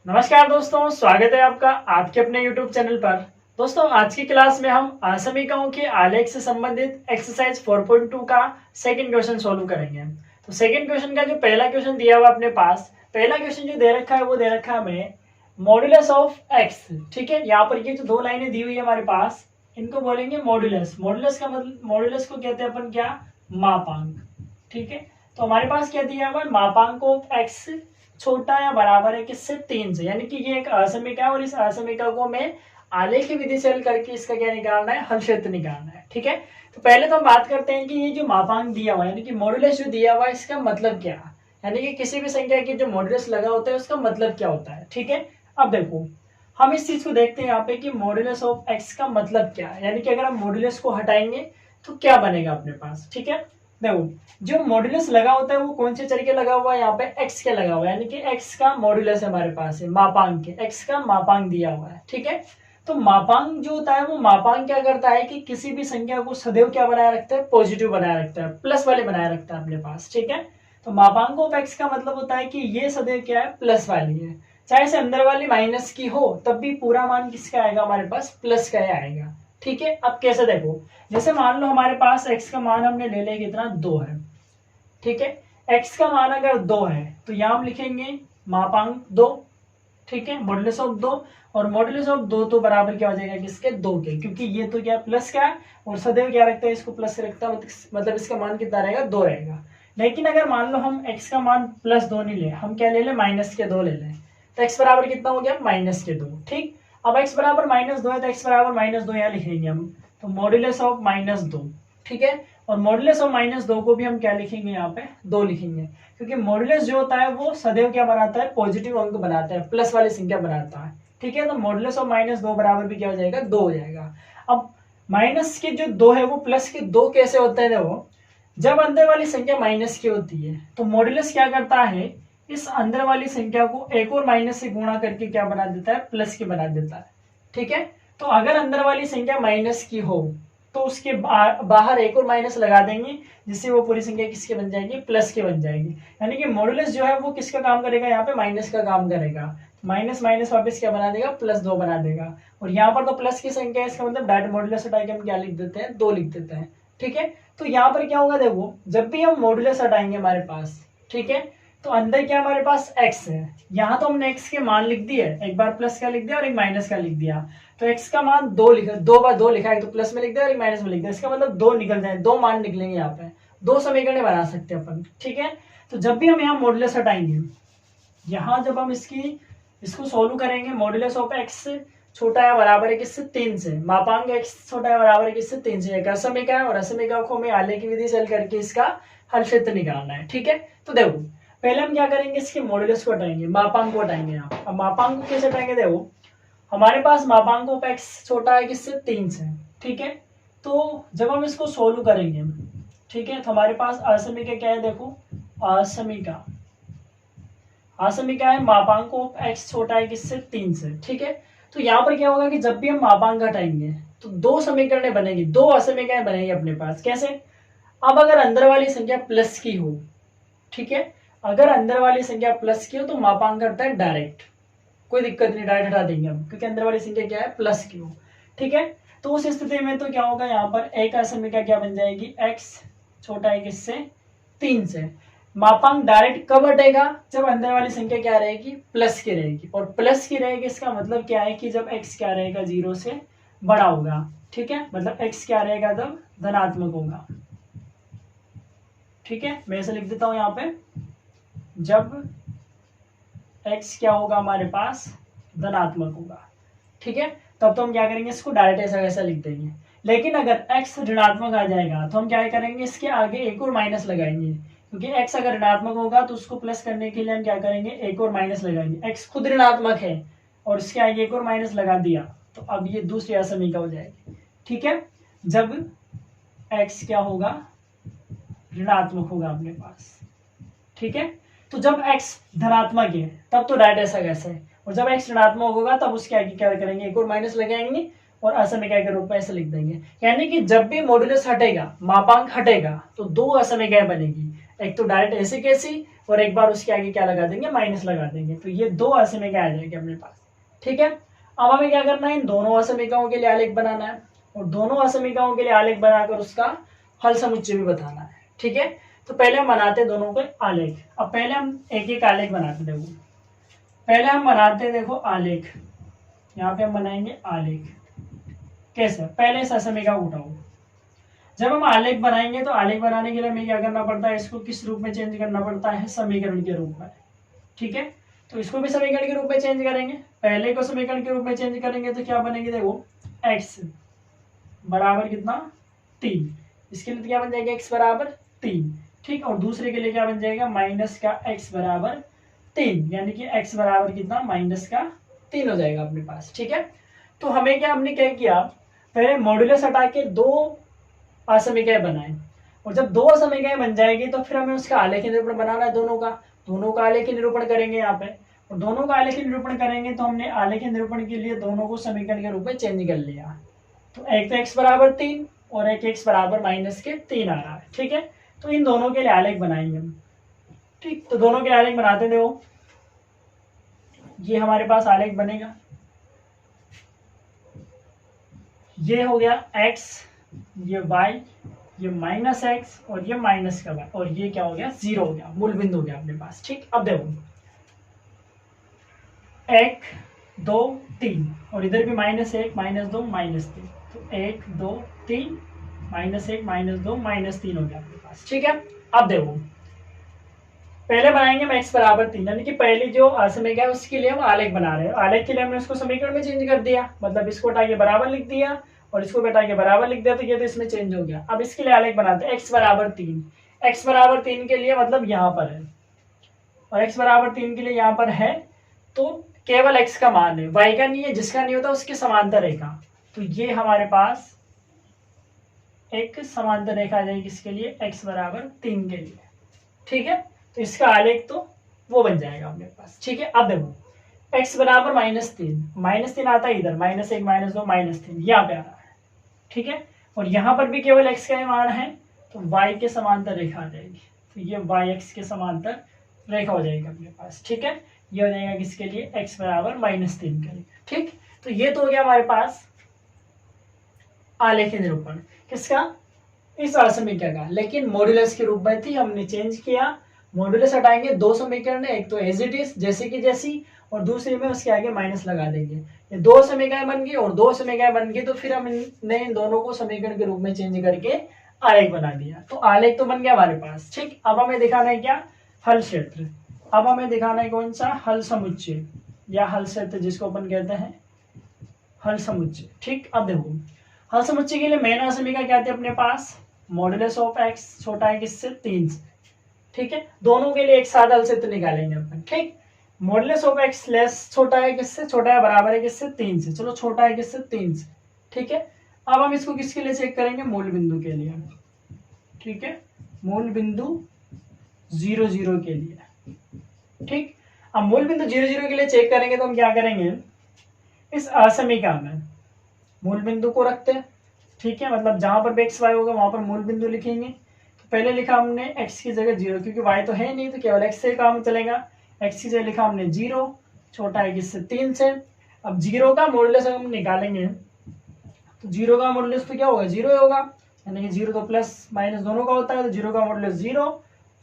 नमस्कार दोस्तों, स्वागत है आपका आपके अपने YouTube चैनल पर। दोस्तों, आज की क्लास में हम असमीकरणों के आलेख से संबंधित एक्सरसाइज 4.2 का सेकंड क्वेश्चन सोल्व करेंगे। तो सेकंड क्वेश्चन का जो पहला क्वेश्चन दिया हुआ अपने पास, पहला क्वेश्चन जो दे रखा है वो दे रखा है हमें मॉड्यूलस ऑफ एक्स। ठीक है, यहाँ पर ये जो दो लाइनें दी हुई है हमारे पास, इनको बोलेंगे मॉड्यूलस। मॉड्यूलस का मतलब, मॉड्यूलस को कहते हैं अपन क्या, मापांक। ठीक है, तो हमारे पास क्या दिया हुआ है, मापांक ऑफ एक्स छोटा या बराबर है किससे, 3 से। यानी कि ये एक असमीका है और इस असमीका को हमें आलेख की विधि से हल करके इसका क्या निकालना है, हल क्षेत्र निकालना है। ठीक है, तो पहले तो हम बात करते हैं कि ये जो मापांक दिया हुआ है यानी कि मॉड्यूलस जो दिया हुआ है, इसका मतलब क्या है। यानी कि किसी भी संख्या की जो मॉड्यूलस लगा होता है उसका मतलब क्या होता है। ठीक है, अब देखो हम इस चीज को देखते हैं यहाँ पे कि मॉड्यूलस ऑफ एक्स का मतलब क्या है। यानी कि अगर हम मॉड्यूलस को हटाएंगे तो क्या बनेगा अपने पास। ठीक है, देखो जो मॉड्यूलस लगा होता है वो कौन से चर के लगा हुआ है, यहाँ पे एक्स के लगा हुआ है। यानी कि एक्स का मॉड्यूलस हमारे पास है, मापांक के, एक्स का मापांक दिया हुआ है। ठीक है, तो मापांक जो होता है वो मापांक क्या करता है कि किसी भी संख्या को सदैव क्या बनाए रखता है, पॉजिटिव बनाए रखता है, प्लस वाले बनाए रखता है अपने पास। ठीक है, तो मापांक ऑफ एक्स का मतलब होता है कि ये सदैव क्या है, प्लस वाली है। चाहे से अंदर वाली माइनस की हो तब भी पूरा मान किसका आएगा, हमारे पास प्लस का ही आएगा। ठीक है, अब कैसे देखो, जैसे मान लो हमारे पास x का मान हमने ले लिया कितना, 2 है। ठीक है, x का मान अगर 2 है तो यहाँ हम लिखेंगे मापांक 2। ठीक है, मॉडुलस ऑफ 2, और मॉडुलस ऑफ 2 तो बराबर क्या हो जाएगा किसके, 2 के, क्योंकि ये तो क्या प्लस का है और सदैव क्या रखता है, इसको प्लस रखता है, मतलब इसका मान कितना रहेगा, 2 रहेगा। लेकिन अगर मान लो हम x का मान +2 नहीं ले, हम क्या ले लें, -2 ले लें, तो x बराबर कितना हो गया, -2। ठीक, अब x बराबर -2 है तो x बराबर -2 यहाँ लिखेंगे हम, तो मॉड्यूलस ऑफ -2। ठीक है, और मॉड्यूलस ऑफ -2 को भी हम क्या लिखेंगे, यहाँ पे 2 लिखेंगे, क्योंकि मॉड्यूलस जो होता है वो सदैव क्या बनाता है, पॉजिटिव अंक बनाता है, प्लस वाली संख्या बनाता है। ठीक है, तो मॉड्यूलस ऑफ -2 बराबर भी क्या हो जाएगा, 2 हो जाएगा। अब माइनस के जो 2 है वो प्लस के 2 कैसे होते हैं, देखो जब अंदर वाली संख्या माइनस की होती है तो मॉड्यूलस क्या करता है, इस अंदर वाली संख्या को एक और माइनस से गुणा करके क्या बना देता है, प्लस की बना देता है। ठीक है, तो अगर अंदर वाली संख्या माइनस की हो तो उसके बाहर एक और माइनस लगा देंगे, जिससे वो पूरी संख्या किसके बन जाएगी, प्लस की बन जाएगी। यानी कि मॉड्यूलस जो है वो किसका काम करेगा, यहाँ पे माइनस का काम करेगा। माइनस माइनस वापस क्या बना देगा, +2 बना देगा। और यहाँ पर तो प्लस की संख्या है, इसका मतलब डायरेक्ट मॉड्यूलस हटा के हम क्या लिख देते हैं, 2 लिख देते हैं। ठीक है, तो यहाँ पर क्या होगा, देखो जब भी हम मॉड्यूलस हटाएंगे हमारे पास, ठीक है, तो अंदर क्या हमारे पास x है। यहाँ तो हमने x के मान लिख दिए, एक बार प्लस का लिख दिया और एक माइनस का लिख दिया, तो x का मान 2 लिखा, 2 बार 2 लिखा है, तो प्लस में लिख दिया और एक माइनस में लिख दिया। इसका मतलब 2 निकल जाए, 2 मान निकलेंगे यहाँ पे, 2 समीकरण बना सकते हैं अपन। ठीक है, तो जब भी हम यहाँ मॉड्यूलस हटाएंगे, यहाँ जब हम इसको सोल्व करेंगे, मॉड्यूलस ऑफ एक्स छोटा है बराबर है किससे, 3 से। मापांक x छोटा है बराबर है किससे, 3 से। एक असमीका है और असमीका को हमें आलेख की विधि से हल करके इसका हल क्षेत्र निकालना है। ठीक है, तो देखो पहले हम क्या करेंगे, इसके मॉड्यूलस को हटाएंगे, मापांक को हटाएंगे। यहाँ अब मापांक को कैसे हटाएंगे, देखो हमारे पास मापांक ऑफ x छोटा है किससे, 3 से। ठीक है, तो जब हम इसको सोल्व करेंगे, ठीक है, तो हमारे पास असमीका क्या है, देखो असमीका, असमीका है मापांक ऑफ x छोटा है किससे, 3 से। ठीक है, तो यहाँ पर क्या होगा कि जब भी हम मापांक हटाएंगे तो 2 समीकरण बनेगी, 2 असमीकरण बनेगी अपने पास। कैसे, अब अगर अंदर वाली संख्या प्लस की हो, ठीक है, अगर अंदर वाली संख्या प्लस की हो तो मापांक करता है डायरेक्ट, कोई दिक्कत नहीं, डायरेक्ट हटा देंगे हम, क्योंकि अंदर वाली संख्या क्या है, प्लस की हो। ठीक है, तो उस स्थिति में तो क्या होगा, यहाँ पर एक असमीका क्या बन जाएगी, x छोटा है किससे, 3 से। मापांक डायरेक्ट कब हटेगा, जब अंदर वाली संख्या क्या रहेगी, प्लस की रहेगी, और प्लस की रहेगी इसका मतलब क्या है कि जब x क्या रहेगा, 0 से बड़ा होगा। ठीक है, मतलब x क्या रहेगा, तब धनात्मक होगा। ठीक है, मैं ऐसे लिख देता हूं यहाँ पे, जब x क्या होगा हमारे पास, धनात्मक होगा। ठीक है, तब तो हम क्या करेंगे, इसको डायरेक्ट ऐसा वैसा लिख देंगे। लेकिन अगर x ऋणात्मक आ जाएगा तो हम क्या करेंगे, इसके आगे एक और माइनस लगाएंगे, क्योंकि x अगर ऋणात्मक होगा तो उसको प्लस करने के लिए हम क्या करेंगे, एक और माइनस लगाएंगे। x खुद ऋणात्मक है और इसके आगे एक और माइनस लगा दिया, तो अब ये दूसरी असमीका हो जाएगी। ठीक है, जब x क्या होगा, ऋणात्मक होगा अपने पास। ठीक है, तो जब x धनात्मक है तब तो डायरेक्ट ऐसा कैसे है, और जब x ऋणात्मक होगा तब उसके आगे क्या करेंगे, एक और माइनस लगाएंगे और असमीका के रूप में ऐसे लिख देंगे। यानी कि जब भी मॉड्यूलस हटेगा, मापांक हटेगा, तो 2 असमीकाएं बनेगी, एक तो डायरेक्ट ऐसे कैसी और एक बार उसके आगे क्या लगा देंगे, माइनस लगा देंगे, तो ये 2 असमीका आ जाएंगे अपने पास। ठीक है, अब हमें क्या करना है, इन दोनों असमीकाओं के लिए आलेख बनाना है और दोनों असमीकाओं के लिए आलेख बनाकर उसका हल समुच्चय भी बताना है। ठीक है, तो पहले हम बनाते हैं दोनों के आलेख। अब पहले हम एक एक आलेख बनाते, देखो पहले हम बनाते हैं, देखो आलेख, यहाँ पे हम बनाएंगे आलेख। कैसे, पहले इस असमीका को उठाओ। जब हम आलेख बनाएंगे तो आलेख बनाने के लिए हमें क्या करना पड़ता है, इसको किस रूप में चेंज करना पड़ता है, समीकरण के रूप में। ठीक है, तो इसको भी समीकरण के रूप में चेंज करेंगे। पहले को समीकरण के रूप में चेंज करेंगे तो क्या बनेगी, देखो x बराबर कितना 3, इसके लिए क्या बन जाएगा, x बराबर 3। ठीक, और दूसरे के लिए क्या बन जाएगा, माइनस का x बराबर 3, यानी कि x बराबर कितना, माइनस का 3 हो जाएगा अपने पास। ठीक है, तो हमें क्या, हमने क्या किया, पहले मॉड्यूलस हटा के 2 असमीकाएं बनाए, और जब 2 असमीकाएं बन जाएगी तो फिर हमें उसका आलेख निरूपण बनाना है, दोनों का आलेख निरूपण करेंगे यहाँ पे। और दोनों का आलेख निरूपण करेंगे तो हमने आलेख निरूपण के लिए दोनों को समीकरण के रूप में चेंज कर लिया। तो एक तो x बराबर 3 और एक x बराबर माइनस के 3 आ रहा है। ठीक है, तो इन दोनों के लिए आलेख बनाएंगे हम। ठीक, तो दोनों के आलेख बनाते देखो, ये हमारे पास आलेख बनेगा, ये हो गया x, ये y, ये माइनस एक्स और ये माइनस का y, और ये क्या हो गया, 0 हो गया, मूल बिंदु हो गया अपने पास। ठीक, अब देखो 1 2 3 और इधर भी -1 -2 -3, तो 1 2 3 -1 -2 -3 हो गया अपने पास। ठीक है, अब देखो पहले बनाएंगे हम x बराबर 3, यानी कि पहली जो असमीका है उसके लिए हम आलेख बना रहे हैं। आलेख के लिए हमने उसको समीकरण में चेंज कर दिया, मतलब इसको हटा के बराबर लिख दिया और इसको हटा के बराबर लिख दिया, तो ये तो इसमें चेंज हो गया। अब इसके लिए आलेख बनाते हैं, x बराबर 3, x बराबर 3 के लिए मतलब यहाँ पर है, और x बराबर 3 के लिए यहाँ पर है, तो केवल x का मान है, y का नहीं है, जिसका नहीं होता उसके समांतर रेखा। तो ये हमारे पास एक समांतर रेखा आ जाएगी किसके लिए, x बराबर 3 के लिए। ठीक है, तो इसका आलेख तो वो बन जाएगा अपने पास। ठीक है, अब देखो x बराबर -3 आता है इधर, -1 -2 -3 यहाँ पे आ रहा है। ठीक है, और यहाँ पर भी केवल x का ही मान है, तो y के समांतर रेखा आ जाएगी, तो ये y x के समांतर रेखा हो जाएगी अपने पास। ठीक है, ये हो जाएगा किसके लिए, x बराबर -3 के लिए। ठीक, तो ये तो हो गया हमारे पास आलेख निरूपण किसका, इस असमीका का, लेकिन मॉड्यूलस के रूप में थी, हमने चेंज किया। मॉड्यूलस हटाएंगे, 2 समीकरण है, एक तो एज इट इज जैसे की जैसी, और दूसरे में उसके आगे माइनस लगा देंगे। ये 2 समीकरण बन गई, और 2 समीकरण बन गई तो फिर हमने इन दोनों को समीकरण के रूप में चेंज करके आलेख बना दिया। तो आलेख तो बन गया हमारे पास। ठीक, अब हमें दिखाना है क्या, हल क्षेत्र। अब हमें दिखाना है कौन सा, हल समुच्चय या हल क्षेत्र, जिसको अपन कहते हैं हल समुच्चय। ठीक, अब देखो हल समुच्चय के लिए मेन असमीका क्या थी अपने पास, मॉड्यूलस ऑफ x छोटा है किससे, 3 से। ठीक है, दोनों के लिए एक साथ हल क्षेत्र निकालेंगे अपन। ठीक, मॉड्यूलस ऑफ x लेस छोटा है किससे, छोटा है बराबर है किससे, 3 से। चलो छोटा है किससे, 3 से। ठीक है, अब हम इसको किसके लिए चेक करेंगे, मूल बिंदु के लिए। ठीक है, मूल बिंदु 0 0 के लिए। ठीक, अब मूल बिंदु 0 0 के लिए चेक करेंगे तो हम क्या करेंगे, इस असमीका में मूल बिंदु को रखते हैं। ठीक है, मतलब जहां पर भी x y होगा वहां पर मूल बिंदु लिखेंगे। तो पहले लिखा हमने x की जगह 0, क्योंकि y तो है नहीं, तो केवल x से काम चलेगा। x की जगह लिखा हमने 0, छोटा है किससे, 3 से। अब 0 का मॉड्यूलस हम निकालेंगे, तो 0 का मॉड्यूलस तो क्या होगा, 0 होगा, यानी कि 0 तो प्लस माइनस दोनों का होता है, तो 0 का मॉड्यूलस 0,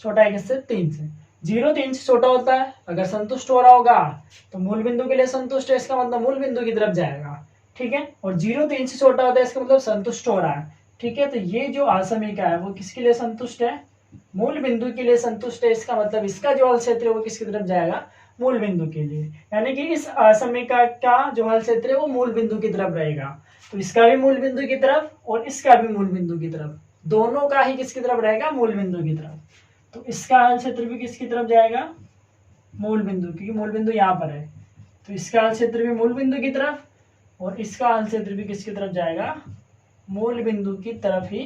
छोटा है किससे, 3 से। 0 3 से छोटा होता है, अगर संतुष्ट हो रहा होगा तो मूल बिंदु के लिए संतुष्ट है, इसका मतलब मूल बिंदु की तरफ जाएगा। ठीक है, और 0 3 से छोटा होता है, इसका मतलब संतुष्ट हो रहा है। ठीक है, तो ये जो असमीका है वो किसके लिए संतुष्ट है, मूल बिंदु के लिए संतुष्ट है। इसका मतलब इसका जो हल क्षेत्र है वो किसकी तरफ जाएगा, मूल बिंदु के लिए, यानी कि इस असमीका का जो हल क्षेत्र है वो मूल बिंदु की तरफ रहेगा। तो इसका भी मूल बिंदु की तरफ और इसका भी मूल बिंदु की तरफ, दोनों का ही किसकी तरफ रहेगा, मूल बिंदु की तरफ। तो इसका हल क्षेत्र भी किसकी तरफ जाएगा, मूल बिंदु, क्योंकि मूल बिंदु यहाँ पर है, तो इसका हल क्षेत्र भी मूल बिंदु की तरफ और इसका हल क्षेत्र भी किसकी तरफ जाएगा, मूल बिंदु की तरफ ही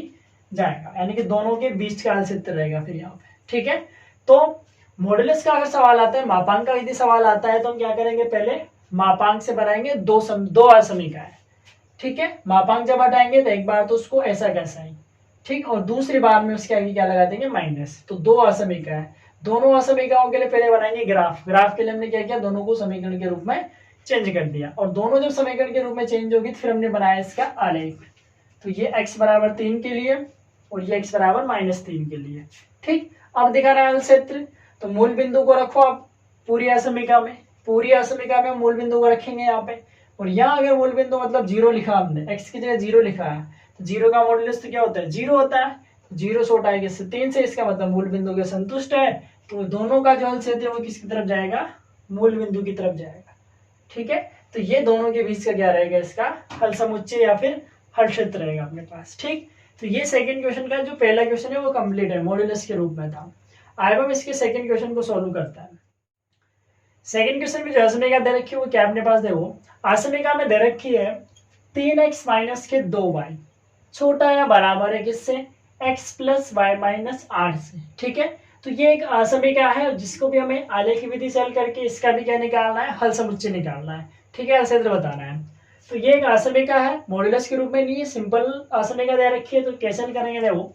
जाएगा, यानी कि दोनों के बीच का हल क्षेत्र रहेगा फिर यहाँ पे। ठीक है, तो मॉड्यूलस का अगर सवाल आता है, मापांक का यदि सवाल आता है, तो हम क्या करेंगे, पहले मापांक से बनाएंगे दो असमीकाएं। ठीक है, मापांक जब हटाएंगे तो एक बार तो उसको ऐसा कैसा ही, ठीक, और दूसरी बार में उसके आगे क्या लगा देंगे, माइनस। तो 2 असमीका है, दोनों असमीकरणों के लिए पहले बनाएंगे ग्राफ। ग्राफ के लिए हमने क्या किया, दोनों को समीकरण के रूप में चेंज कर दिया, और दोनों जब समीकरण के रूप में चेंज होगी तो फिर हमने बनाया इसका आलेख। तो ये x बराबर 3 के लिए और ये x बराबर -3 के लिए। ठीक, अब दिखा रहा है क्षेत्र। तो मूल बिंदु को रखो आप पूरी असमीका में, पूरी असमीका में मूल बिंदु को रखेंगे यहाँ पे। और यहाँ अगर मूल बिंदु मतलब 0 लिखा हमने, x की जगह 0 लिखा है, तो 0 का मॉडुलस तो क्या होता है, 0 होता है। 0 से उठाएंगे 3 से, इसका मतलब मूल बिंदु के संतुष्ट है। तो दोनों का जो हल क्षेत्र है वो किसकी तरफ जाएगा, मूल बिंदु की तरफ जाएगा। ठीक है, तो ये दोनों के बीच का क्या रहेगा, इसका हल समुच्चय या फिर हल क्षेत्र रहेगा अपने पास। ठीक, तो ये सेकंड क्वेश्चन का जो पहला क्वेश्चन है वो कंप्लीट है, मॉड्यूलस के रूप में था। अब हम इसके सेकंड क्वेश्चन को सॉल्व करता है। सेकंड क्वेश्चन में जो असमीका दे रखी है वो क्या अपने पास देखो, असमीका में दे रखी है 3x माइनस के 2y छोटा या बराबर है किससे, x प्लस वाई माइनस 8 से। ठीक है, तो ये एक असमीका है जिसको भी हमें आलेख की विधि से हल करके इसका भी क्या निकालना है, हल समुच्चय निकालना है। ठीक है, क्षेत्र बताना है। तो ये एक असमीका है, मॉड्यूलस के रूप में नहीं है, सिंपल असमीका दे रखी है। तो कैसे हल करेंगे देखो,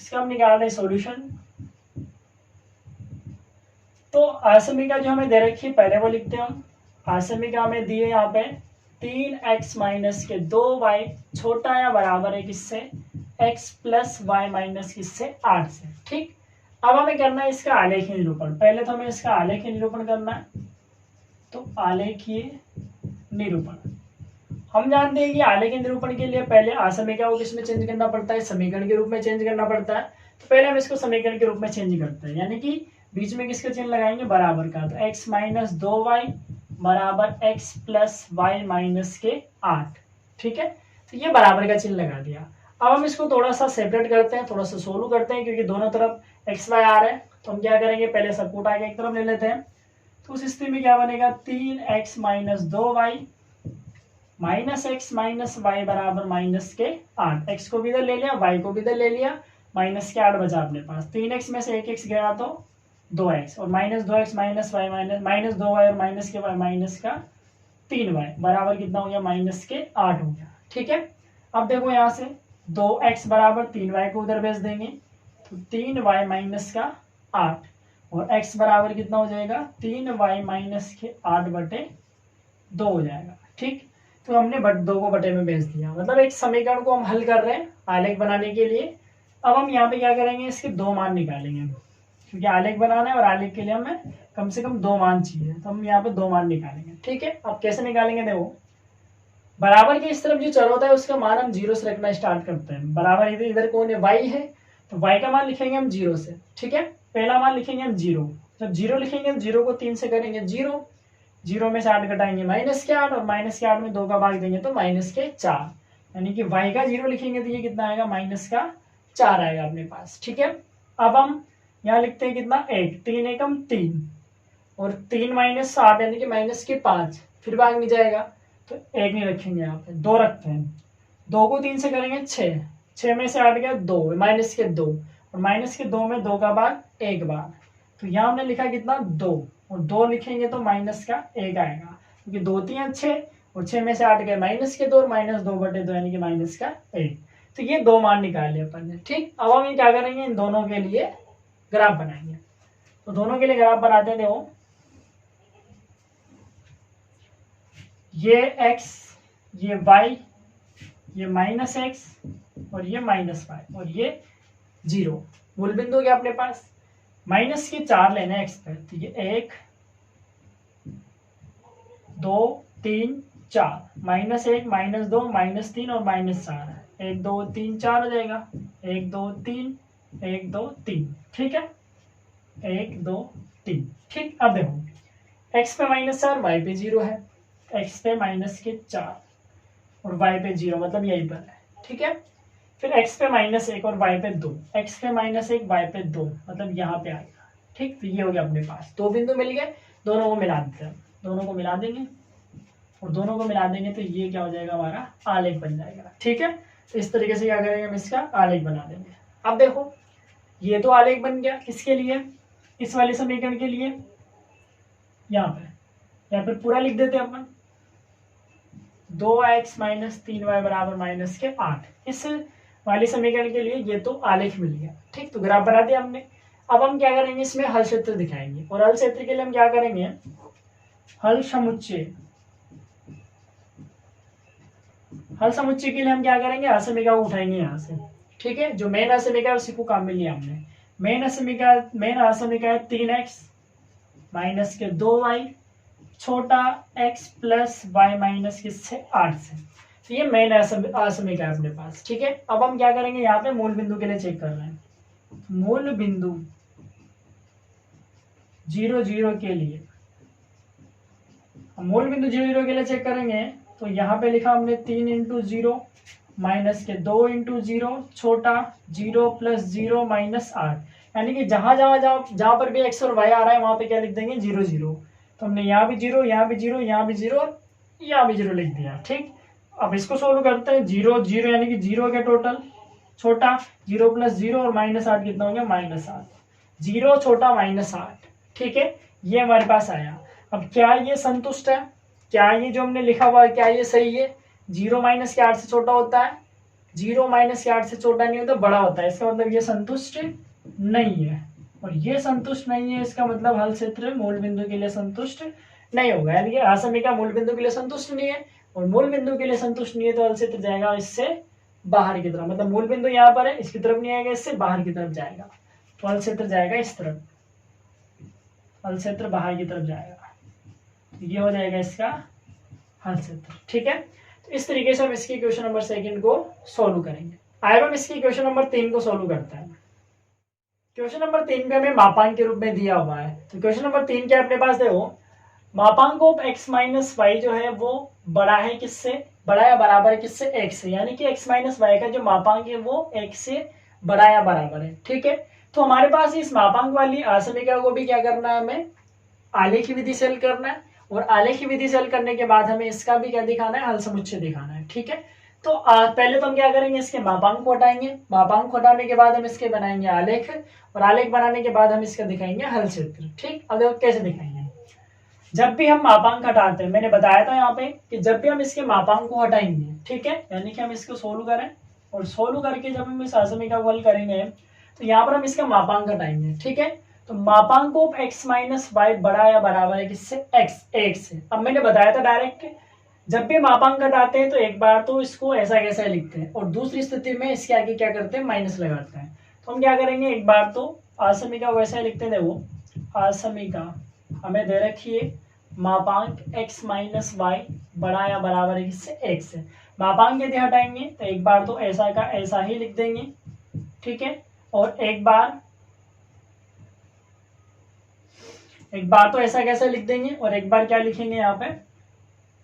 इसका हम निकाल रहे हैं सॉल्यूशन। तो असमीका जो हमें दे रखी है पहले वो लिखते हैं हम। असमीका में दिए यहाँ पे 3x माइनस के 2y छोटा या बराबर है किससे, x प्लस वाई माइनस किससे, 8 से। ठीक, अब हमें करना है इसका आलेखीय निरूपण। पहले तो हमें इसका आलेखीय निरूपण करना है। तो आलेखीय निरूपण हम जानते हैं कि आलेखीय निरूपण के लिए पहले असमीका को किसमें चेंज करना पड़ता है, समीकरण के रूप में चेंज करना पड़ता है। तो पहले हम इसको समीकरण के रूप में चेंज करते हैं, यानी कि बीच में किसका चिन्ह लगाएंगे, बराबर का। तो x माइनस 2y बराबर x प्लस वाई माइनस के 8। ठीक है, तो ये बराबर का चिन्ह लगा दिया। अब हम इसको थोड़ा सा सेपरेट करते हैं, थोड़ा सा सोल्व करते हैं, क्योंकि दोनों तरफ x y आ रहा है। तो हम क्या करेंगे, पहले सब कूट आगे एक तरफ ले लेते हैं। तो उस स्थिति में क्या बनेगा, 3x minus 2y minus x minus y बराबर माइनस के 8। एक्स को भी इधर ले लिया, वाई को भी इधर ले लिया, माइनस के 8 बचा अपने पास। 3x में से 1x गया तो 2x, और minus 2x minus Y minus 2y और माइनस के वाई माइनस का 3y बराबर कितना हो गया, माइनस के 8 हो गया। ठीक है, अब देखो यहाँ से 2x बराबर 3y को उधर भेज देंगे, तो 3y माइनस का 8, और x बराबर कितना हो जाएगा, 3y माइनस के 8 बटे 2 हो जाएगा। ठीक, तो हमने 2 को बटे में भेज दिया, मतलब एक समीकरण को हम हल कर रहे हैं आलेख बनाने के लिए। अब हम यहाँ पे क्या करेंगे, इसके 2 मान निकालेंगे, क्योंकि आलेख बनाना है और आलेख के लिए हमें कम से कम 2 मान चाहिए। तो हम यहाँ पे 2 मान निकालेंगे। ठीक है, अब कैसे निकालेंगे देखो, बराबर के इस तरफ जो चर होता है उसका मान हम 0 से रखना स्टार्ट करते हैं। बराबर इधर कौन है, y है, तो y का मान लिखेंगे हम 0 से। ठीक है, पहला मान लिखेंगे हम 0। जब 0 लिखेंगे तो 0 को 3 से करेंगे 0, 0 में से 8 घटाएंगे माइनस के 8, और माइनस के 8 में 2 का भाग देंगे तो माइनस के 4, यानी कि y का 0 लिखेंगे तो ये कितना आएगा, माइनस का 4 आएगा अपने पास। ठीक है, अब हम यहाँ लिखते हैं कितना, 1, 3 एकम 3, और 3 माइनस 8 यानी कि माइनस के 5, फिर भाग नहीं जाएगा तो 1 नहीं रखेंगे, यहाँ पे 2 रखते हैं। 2 को 3 से करेंगे 6, 6 में से 8 गया 2, माइनस के 2, और माइनस के 2 में 2 का भाग 1 बार, तो यहाँ हमने लिखा कितना 2, और 2 लिखेंगे तो माइनस का 1 आएगा, क्योंकि 2 3 6, और 6 में से 8 गए माइनस के 2, और माइनस 2 बटे 2 यानी कि माइनस का 1। तो ये 2 मान निकाले अपन ने। ठीक, अब हम ये क्या करेंगे, इन दोनों के लिए ग्राफ बनाएंगे। तो दोनों के लिए ग्राफ बनाते हैं। देखो ये x, ये y, ये माइनस एक्स, और ये माइनस वाई, और ये 0 मूल बिंदु क्या अपने पास, माइनस के 4 लेना है x पर। तो ये 1 2 3 4, माइनस 1 माइनस 2 माइनस 3 और माइनस 4, 1 2 3 4 हो जाएगा, 1 2 3 1 2 3। ठीक है, 1 2 3। ठीक, अब देखो x पे माइनस 4, y पे 0 है, x पे माइनस के 4 और y पे 0, मतलब यहीं पर है। ठीक है, फिर x पे माइनस 1 और y पे 2, x पे माइनस 1 y पे 2, मतलब यहाँ पे आएगा। ठीक, तो ये हो गया अपने पास 2 बिंदु मिल गए, दोनों को मिला देते हैं, दोनों को मिला देंगे, और दोनों को मिला देंगे तो ये क्या हो जाएगा, हमारा आलेख बन जाएगा। ठीक है, तो इस तरीके से क्या करेंगे, हम इसका आलेख बना देंगे। अब देखो ये तो आलेख बन गया, किसके लिए, इस वाले समीकरण के लिए। यहाँ पे पूरा लिख देते हैं अपन, 2x माइनस 3y बराबर माइनस के 8, इस वाले समीकरण के लिए ये तो आलेख मिल गया। ठीक, तो ग्राफ बना दिया हमने। अब हम क्या करेंगे, इसमें हल क्षेत्र दिखाएंगे, और हल क्षेत्र के लिए हम क्या करेंगे, हल समुच्चय। हल समुच्चय के लिए हम क्या करेंगे, असमीका को उठाएंगे यहाँ से, ठीक है। जो मेन असमीका है उसी को काम में लिया हमने। मेन असमीका है 3x माइनस के 2y छोटा x प्लस y माइनस किससे 8 से। तो ये मेन असमीका है अपने पास, ठीक है। अब हम क्या करेंगे, यहाँ पे मूल बिंदु के लिए चेक कर रहे हैं। मूल बिंदु 0 0 के लिए, मूल बिंदु 0 0 के लिए चेक करेंगे तो यहाँ पे लिखा हमने 3 इंटू 0 माइनस के 2 इंटू 0 छोटा 0 प्लस 0 माइनस 8, यानी कि जहां पर भी x और y आ रहा है वहां पे क्या लिख देंगे 0 0। तो हमने यहाँ भी 0, यहाँ भी 0, यहाँ भी 0 और यहाँ भी 0 लिख दिया, ठीक। अब इसको सोल्व करते हैं, 0 0 यानी कि 0 के टोटल, छोटा 0 प्लस 0 और माइनस 8 कितना हो गया -8, 0 छोटा -8, ठीक है। ये हमारे पास आया। अब क्या ये संतुष्ट है, क्या ये जो हमने लिखा हुआ है क्या ये सही है। 0 माइनस के 8 से छोटा होता है, 0 माइनस के 8 से छोटा नहीं होता, बड़ा होता है, इसका मतलब ये संतुष्ट नहीं है। और ये संतुष्ट नहीं है, इसका मतलब हल क्षेत्र मूल बिंदु के लिए संतुष्ट नहीं होगा, यानी कि असमीका मूल बिंदु के लिए संतुष्ट नहीं है, और मूल बिंदु के लिए संतुष्ट नहीं है तो हल क्षेत्र जाएगा इससे बाहर की तरफ, मतलब मूल बिंदु यहाँ पर है, इसकी तरफ नहीं आएगा, इससे बाहर की तरफ जाएगा, तो हल क्षेत्र जाएगा इस तरफ, हल क्षेत्र बाहर की तरफ जाएगा, ये हो जाएगा इसका हल क्षेत्र, ठीक है। तो इस तरीके से हम इसकी क्वेश्चन नंबर 2 को सोल्व करेंगे। आइए हम इसकी क्वेश्चन नंबर 3 को सोल्व करते हैं। क्वेश्चन नंबर 3 में हमें मापांक के रूप में दिया हुआ है, तो क्वेश्चन नंबर 3 क्या अपने पास देखो, मापांक ऑफ x माइनस वाई जो है वो बड़ा है किससे, बड़ा या बराबर है किससे, x से, यानी कि x माइनस वाई का जो मापांक है वो x से बड़ा या बराबर है, ठीक है। तो हमारे पास इस मापांक वाली असमीका को भी क्या करना है, हमें आलेखी विधि से हल करना है, और आलेखी विधि से हल करने के बाद हमें इसका भी क्या दिखाना है, हल समुच्चय दिखाना है, ठीक है। तो पहले तो हम क्या करेंगे, इसके मापांक को हटाएंगे, मापांक को हटाने के बाद हम इसके बनाएंगे आलेख, और आलेख बनाने के बाद हम इसका दिखाएंगे हल क्षेत्र, ठीक। अब देखो कैसे दिखाएंगे, जब भी हम मापांक हटाते हैं, मैंने बताया था यहाँ पे कि जब भी हम इसके मापांक को हटाएंगे, ठीक है, यानी कि हम इसको सोल्व करें, और सोल्व करके जब हम इस असमीका को हल करेंगे तो यहाँ पर हम इसका मापांक हटाएंगे, ठीक है। तो मापांक ऑफ x माइनस वाई बड़ा या बराबर है किससे, x से। अब मैंने बताया था डायरेक्ट, जब भी मापांक हटाते हैं तो एक बार तो इसको ऐसा कैसा लिखते हैं, और दूसरी स्थिति में इसके आगे क्या करते हैं, माइनस लगाते हैं। तो हम क्या करेंगे, एक बार तो असमीका वैसा लिखते हैं, देखो असमीका हमें दे रखी है मापांक x माइनस वाई बड़ा या बराबर है किससे, x से। मापांक यदि हटाएंगे तो एक बार तो ऐसा का ऐसा ही लिख देंगे, ठीक है, और एक बार तो ऐसा कैसे लिख देंगे, और एक बार क्या लिखेंगे यहाँ पे,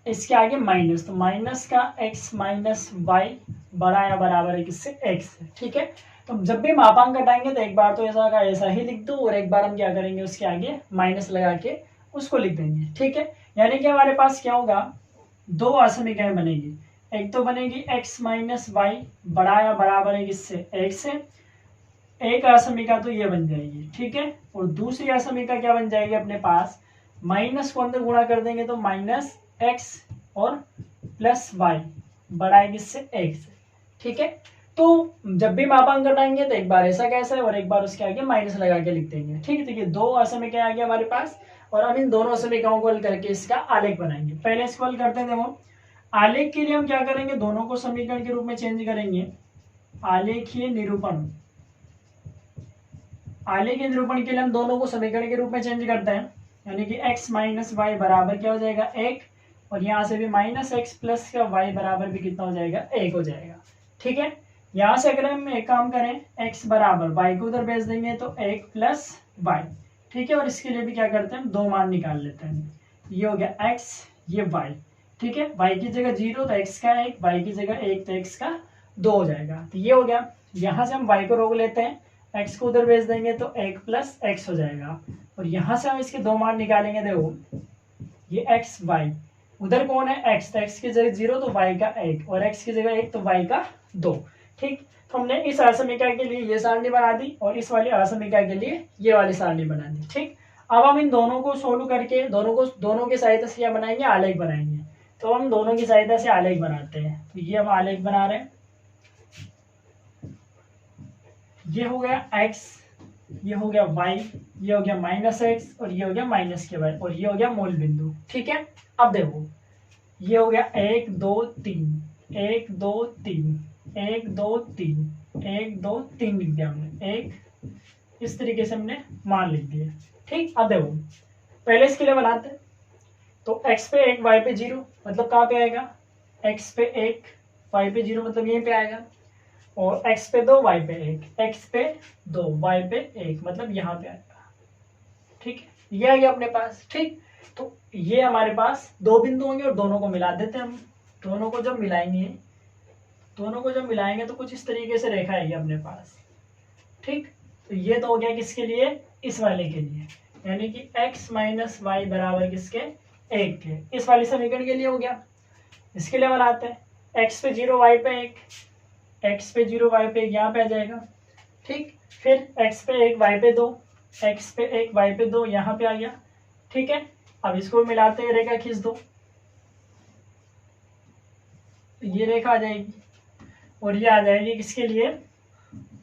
इसके आगे माइनस, तो माइनस का x माइनस वाई बड़ा या बराबर है किससे, x से, ठीक है। तो जब भी मापांक हटाएंगे तो एक बार तो ऐसा का ऐसा ही लिख दो, और एक बार हम क्या करेंगे, उसके आगे माइनस लगा के उसको लिख देंगे, ठीक है। यानी कि हमारे पास क्या होगा, दो असमीकाएं बनेगी, एक तो बनेगी x माइनस वाई बड़ा या बराबर है किससे, x से, एक असमीका तो ये बन जाएगी, ठीक है। और दूसरी असमीका क्या बन जाएगी अपने पास, माइनस को अंदर गुणा कर देंगे तो माइनस x और प्लस वाई बड़ा है किससे, x से, ठीक है। तो जब भी मापांक घटाएंगे तो एक बार ऐसा कैसा है, और एक बार उसके आगे माइनस लगा के लिख देंगे, ठीक है। तो ये दो असमीकाएं आ गई हमारे पास, और हम इन दोनों समीकरणों को हल करके इसका आलेख बनाएंगे। पहले इसको हल करते हैं, देखो आलेख के लिए हम क्या करेंगे, दोनों को समीकरण के रूप में चेंज करेंगे, आलेखीय निरूपण, आलेखीय निरूपण के लिए हम दोनों को समीकरण के रूप में चेंज करते हैं, यानी कि x माइनस वाई बराबर क्या हो जाएगा, 1, और यहाँ से भी माइनस एक्स प्लस का वाई बराबर भी कितना हो जाएगा, 1 हो जाएगा, ठीक है। यहाँ से अगर हम एक काम करें, x बराबर वाई को उधर भेज देंगे तो 1 प्लस वाई, ठीक है। और इसके लिए भी क्या करते हैं, दो मान निकाल लेते हैं, ये हो गया x, ये y, ठीक है। y की जगह 0 तो x का 1, y की जगह 1 तो x का 2 हो जाएगा, तो ये हो गया। यहाँ से हम y को रोक लेते हैं, x को उधर भेज देंगे तो 1 प्लस x हो जाएगा, और यहाँ से हम इसके दो मान निकालेंगे, देखो ये x y, उधर कौन है x, तो x की जगह 0 तो y का 1, और x की जगह 1 तो y का 2, ठीक। तो हमने इस असमीका के लिए ये सारणी बना दी, और इस वाली असमीका के लिए ये वाली सारणी बना दी, ठीक। अब हम इन दोनों को सोल्व करके दोनों की सहायता से क्या बनाएंगे, आलेख बनाएंगे। तो हम दोनों की सहायता से आलेख बनाते हैं, तो ये हम आलेख बना रहे हैं, ये हो गया x ये हो गया y, ये हो गया -x और ये हो गया -ky और ये हो गया मूल बिंदु। ठीक है, अब देखो ये हो गया 1 2 3 1 2 3 1 2 3 1 2 3 लिख दिया हमने, एक इस तरीके से हमने मान लिख दिए। ठीक, अब देखो पहले इसके लिए बनाते हैं। तो x पे 1 y पे 0 मतलब कहाँ पे आएगा, x पे 1 y पे 0 मतलब यहीं पे आएगा, और x पे 2 y पे 1 x पे 2 y पे 1 मतलब यहाँ पे आएगा। ठीक है, ये आ गया अपने पास। ठीक, तो ये हमारे पास दो बिंदु होंगे और दोनों को मिला देते हैं हम। दोनों को जब मिलाएंगे तो कुछ इस तरीके से रेखा आएगी अपने पास। ठीक, तो ये तो हो गया किसके लिए, इस वाले के लिए, यानी कि x माइनस वाई बराबर किसके, 1 के, इस वाले समीकरण के लिए हो गया। इसके लिए बनाते हैं x पे 0 y पे 1 x पे 0 y पे 1 यहाँ पे आ जाएगा। ठीक, फिर x पे 1 y पे 2 x पे 1 y पे 2 यहाँ पे आ गया। ठीक है, अब इसको मिलाते हैं, रेखा खींच दो, ये रेखा आ जाएगी और ये आ जाएगी किसके लिए,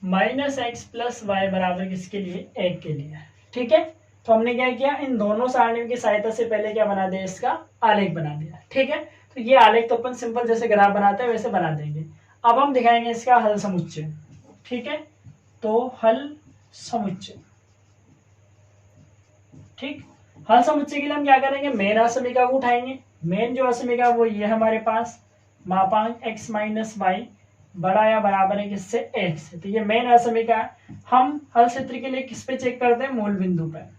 -x प्लस वाई बराबर किसके लिए, 1 के लिए। ठीक है, तो हमने क्या किया, इन दोनों सारणियों की सहायता से पहले क्या बना दिया, इसका आलेख बना दिया। ठीक है, तो ये आलेख तो अपन सिंपल जैसे ग्राफ बनाते हैं वैसे बना देंगे। अब हम दिखाएंगे इसका हल समुच्चय। ठीक है, तो हल समुच्चय। ठीक, हल समुच्चय के लिए हम क्या करेंगे, मेन असमीका को उठाएंगे। मेन जो असमीका वो ये हमारे पास, मापांक x माइनस वाई बड़ा या बराबर है किससे, 1 से। तो ये मेन असमीका है। हम हल क्षेत्र के लिए किस पे चेक करते हैं, मूल बिंदु पर,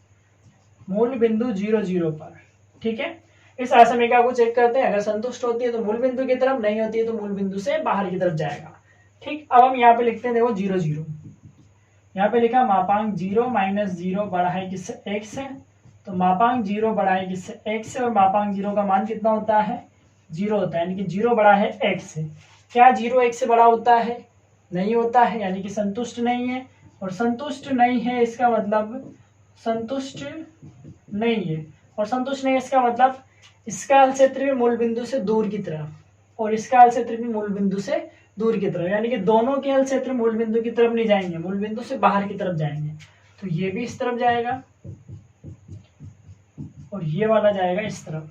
मूल बिंदु 0 0 पर। ठीक है, इस असमीका को चेक करते हैं, अगर संतुष्ट होती है तो मूल बिंदु की तरफ, नहीं होती है तो मूल बिंदु से बाहर की तरफ जाएगा। ठीक, अब हम यहाँ पे लिखते हैं, देखो 0 0, यहाँ पे लिखा मापांक 0 माइनस 0 बड़ा है किससे, 1 से। तो मापांक 0 बड़ा है किससे, 1 से, और मापांक 0 का मान कितना होता है, 0 होता है, यानी कि 0 बड़ा है 1 से। क्या 0 1 से बड़ा होता है, नहीं होता है, यानी कि संतुष्ट नहीं है। और संतुष्ट नहीं है इसका मतलब, संतुष्ट नहीं है, और संतुष्ट नहीं है इसका मतलब इसका हल क्षेत्र भी मूल बिंदु से दूर की तरफ और इसका हल क्षेत्र भी मूल बिंदु से दूर की तरफ, यानी कि दोनों के हल क्षेत्र मूल बिंदु की तरफ नहीं जाएंगे, मूल बिंदु से बाहर की तरफ जाएंगे। तो ये भी इस तरफ जाएगा और ये वाला जाएगा इस तरफ,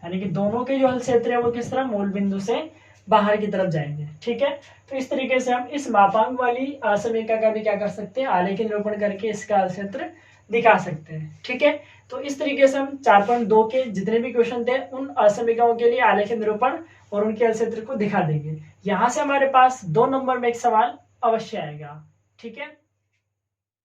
यानी कि दोनों के जो हल क्षेत्र है वो किस तरफ, मूल बिंदु से बाहर की तरफ जाएंगे। ठीक है, तो इस तरीके से हम इस मापांक वाली असमीका का भी क्या कर सकते हैं, आलेख निरूपण करके इसका हल क्षेत्र दिखा सकते हैं। ठीक है, तो इस तरीके से हम 4.2 के जितने भी क्वेश्चन थे उन असमीकाओं के लिए आलेख निरूपण और उनके हल क्षेत्र को दिखा देंगे। यहाँ से हमारे पास 2 नंबर में एक सवाल अवश्य आएगा। ठीक है।